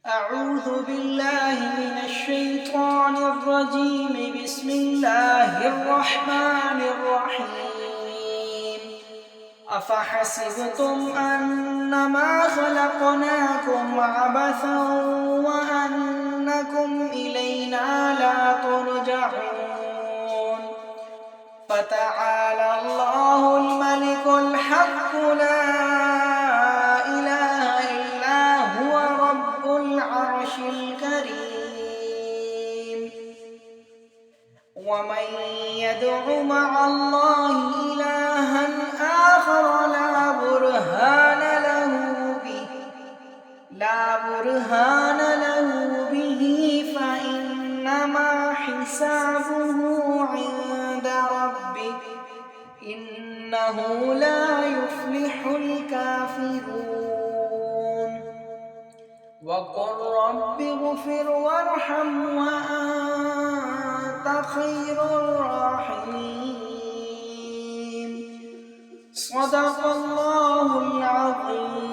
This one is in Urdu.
أعوذ بالله من الشيطان الرجيم بسم الله الرحمن الرحيم أفحسبتم أنما خلقناكم عبثا وأنكم إلينا لا ترجعون فتعالى الله الملك الحق لا إله إلا هو رب العرش الكريم ومن يدع مع الله إلها آخر لا برهان له به فإنما حسابه عند ربه إنه لا يفلح الكافرون وقل رب اغفر وارحم وأنت خير الراحمين صدق الله العظيم